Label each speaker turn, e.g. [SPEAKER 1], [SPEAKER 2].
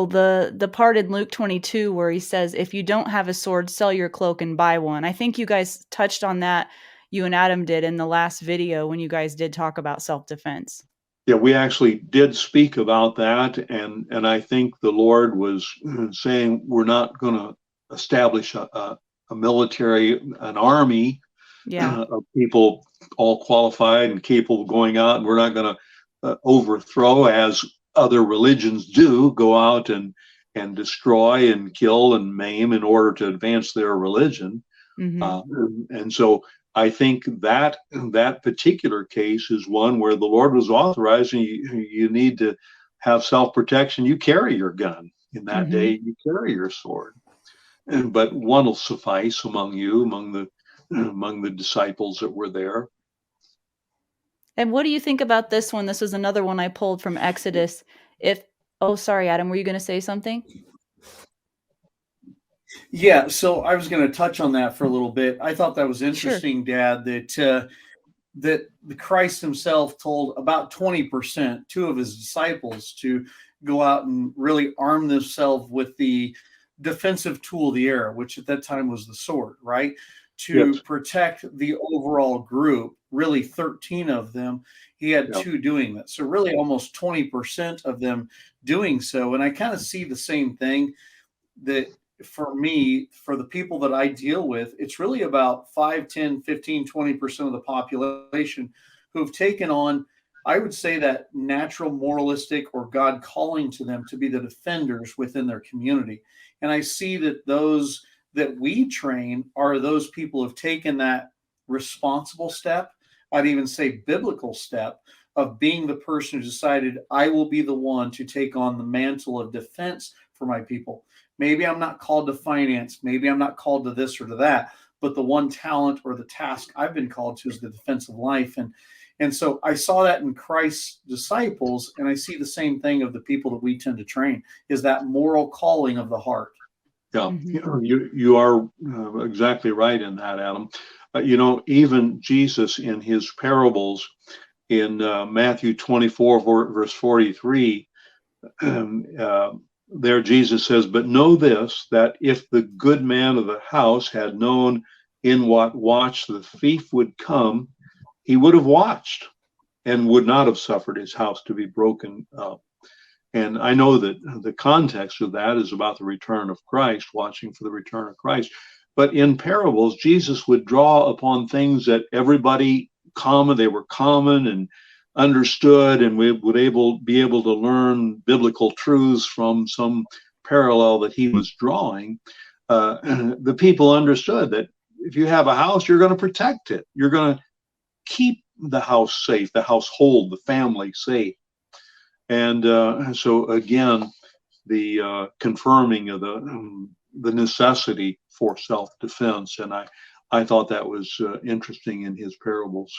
[SPEAKER 1] the part in Luke 22 where he says, if you don't have a sword, sell your cloak and buy one. I think you guys touched on that, you and Adam did in the last video when you guys did talk about self-defense.
[SPEAKER 2] Yeah, we actually did speak about that, and I think the Lord was saying we're not going to establish a military, an army of people all qualified and capable of going out, and we're not going to overthrow, as other religions do, go out and destroy and kill and maim in order to advance their religion. And so I think that that particular case is one where the Lord was authorizing you need to have self-protection. You carry your gun in that day, you carry your sword, but one will suffice among you, among the disciples that were there.
[SPEAKER 1] And what do you think about this one? This is another one I pulled from Exodus. Oh, sorry, Adam, were you going to say something?
[SPEAKER 3] Yeah, so I was going to touch on that for a little bit. I thought that was interesting, Dad, that the Christ himself told about 20%, two of his disciples, to go out and really arm themselves with the defensive tool of the air, which at that time was the sword, right? To protect the overall group, really 13 of them, he had two doing that. So really almost 20% of them doing so. And I kind of see the same thing that for me, for the people that I deal with, it's really about 5, 10, 15, 20% of the population who've taken on, I would say, that natural moralistic or God calling to them to be the defenders within their community. And I see that those that we train are those people who have taken that responsible step, I'd even say biblical step, of being the person who decided, I will be the one to take on the mantle of defense for my people. Maybe I'm not called to finance. Maybe I'm not called to this or to that. But the one talent or the task I've been called to is the defense of life. And so I saw that in Christ's disciples, and I see the same thing of the people that we tend to train, is that moral calling of the heart.
[SPEAKER 2] Yeah, you are exactly right in that, Adam. Even Jesus in his parables in Matthew 24, verse 43, there Jesus says, but know this, that if the good man of the house had known in what watch the thief would come, he would have watched and would not have suffered his house to be broken up. And I know that the context of that is about the return of Christ, watching for the return of Christ. But in parables, Jesus would draw upon things that everybody they were common and understood, and we would be able to learn biblical truths from some parallel that he was drawing. The people understood that if you have a house, you're going to protect it. You're going to keep the house safe, the household, the family safe. And so again, the confirming of the necessity for self-defense. And I thought that was interesting in his parables.